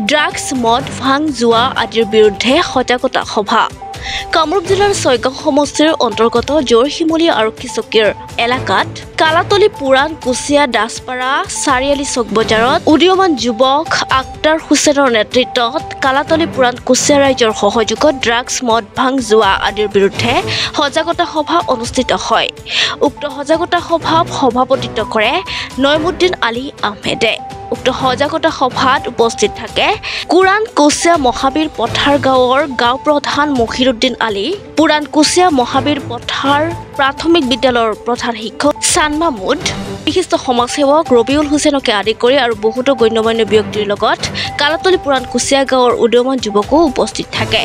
Drugs মদ ভাং জুৱা আদিৰ বিৰুদ্ধে সজাগতা সভা কামৰূপ জিলাৰ ছয়গাঁও সমষ্টিৰ অন্তৰ্গত জোৰশিমলী আৰক্ষী চকীৰ এলেকাত কালাতলি পুৰাণ কুচিয়া দাসপাৰা চাৰিআলি চক বজাৰত উদীয়মান যুৱক আক্তাৰ হুছেইনৰ নেতৃত্বত কালাতলি পুৰাণ কুচিয়া ৰাইজৰ সহযোগত ড্ৰাগছ মদ ভাং জুৱা আদিৰ বিৰুদ্ধে সজাগতা সভা অনুষ্ঠিত হয়। উক্ত সজাগতা সভাত সভাপতিত্ব কৰে নয়মুদ্দিন আলী আহমেদে। উক্ত সজাগতা সভাত উপস্থিত থাকে কুৰাণ কুচিয়া মহাবীৰ পথাৰ গাঁৱৰ গাঁও প্ৰধান মহিৰুদ্দিন আলী, পুৰাণ কুচিয়া মহাবীৰ পথাৰ প্ৰাথমিক বিদ্যালয়ৰ প্ৰধান শিক্ষক চান মাহমুদ, বিশিষ্ট সমাজসেৱক ৰবিউল হুছেইনকে আদি কৰি আৰু বহুতো গণ্যমান্য ব্যক্তিৰ লগত কালাতলি পুৰাণ কুচিয়া গাঁৱৰ উদীয়মান যুৱকো উপস্থিত থাকে।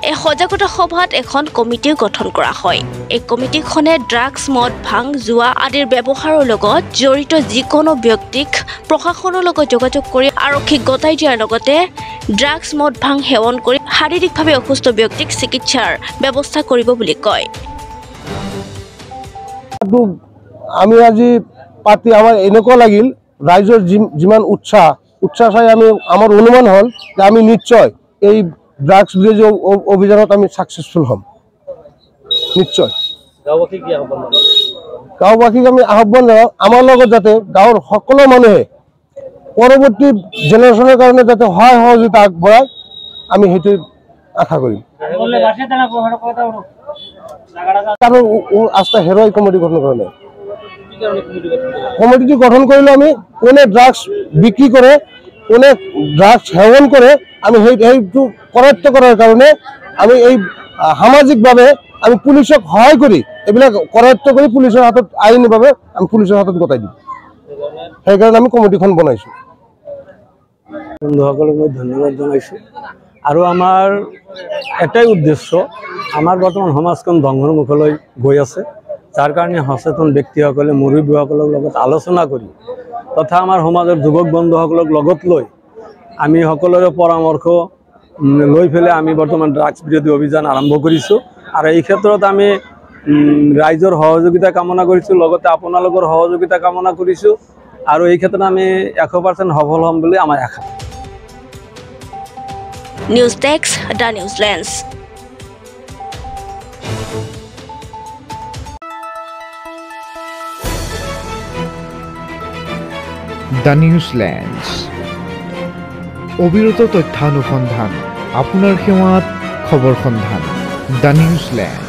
এই সজাগতা সভাত এখন কমিটি গঠন কৰা হয়। এই কমিটিখনে ড্ৰাগছ মদ ভাং জুৱা আদিৰ ব্যৱহাৰৰ লগত জড়িত যিকোনো ব্যক্তিক প্ৰশাসনৰ লগত যোগাযোগ কৰি আৰক্ষীক গতাই দিয়াৰ লগতে ড্ৰাগছ মদ ভাং সেৱন কৰি শাৰীৰিকভাৱে অসুস্থ ব্যক্তিক চিকিৎসাৰ ব্যৱস্থা কৰিব বুলি কয়। আমি আজি পাতি আমাৰ এনেকুৱা লাগিল ৰাইজৰ যিমান উৎসাহ চাই আমাৰ অনুমান হ'ল যে আমি নিশ্চয় এই ড্ৰাগছ বিৰোধী অভিযানত আমি সাকসেসফুল হম। নিশ্চয় গাঁওবাসীক আমি আহ্বান জনাওঁ আমাৰ লগত যাতে গাঁৱৰ সকলো মানুহে পৰৱৰ্তী জেনেৰেশ্যনৰ কাৰণে যাতে সহায় সহযোগিতা আগবঢ়ায় আমি সেইটো আশা কৰিম। কারণ আস্থা হেরোই কমিটি গঠন করা নাই। কমিটি গঠন করলে আমি কোনে ড্রাগস বিক্রি করে কোনে ড্রাগস সেবন করে আমি সেইটো কৰায়ত্ব কৰাৰ কাৰণে আমি এই সামাজিকভাৱে আমি পুলিচক সহায় কৰি এইবিলাক কৰায়ত্ব কৰি পুলিচৰ হাতত আইনীভাৱে আমি পুলিচৰ হাতত গতাই দিম। সেইকাৰণে আমি কমিটিখন বনাইছোঁ। বন্ধুসকলক মই ধন্যবাদ জনাইছোঁ আৰু আমাৰ এটাই উদ্দেশ্য আমাৰ বৰ্তমান সমাজখন ধ্বংসৰ মুখলৈ গৈ আছে, যাৰ কাৰণে সচেতন ব্যক্তিসকলে মুৰব্বীসকলৰ লগত আলোচনা কৰি তথা আমাৰ সমাজৰ যুৱক বন্ধুসকলক লগত লৈ আমি সকলোৰে পৰামৰ্শ লৈ পেলাই আমি বৰ্তমান ড্ৰাগছ বিৰোধী অভিযান আৰম্ভ কৰিছোঁ আৰু এই ক্ষেত্ৰত আমি ৰাইজৰ সহযোগিতা কামনা কৰিছোঁ, লগতে আপোনালোকৰ সহযোগিতা কামনা কৰিছোঁ আৰু এই ক্ষেত্ৰত আমি 100% সফল হ'ম বুলি আমাৰ আশা। News desk the NewsLens. The NewsLens অবিৰত তথ্যানুসন্ধান আপোনাৰ সেৱাত খবৰ সন্ধান। দ্য নিউজলেন্স।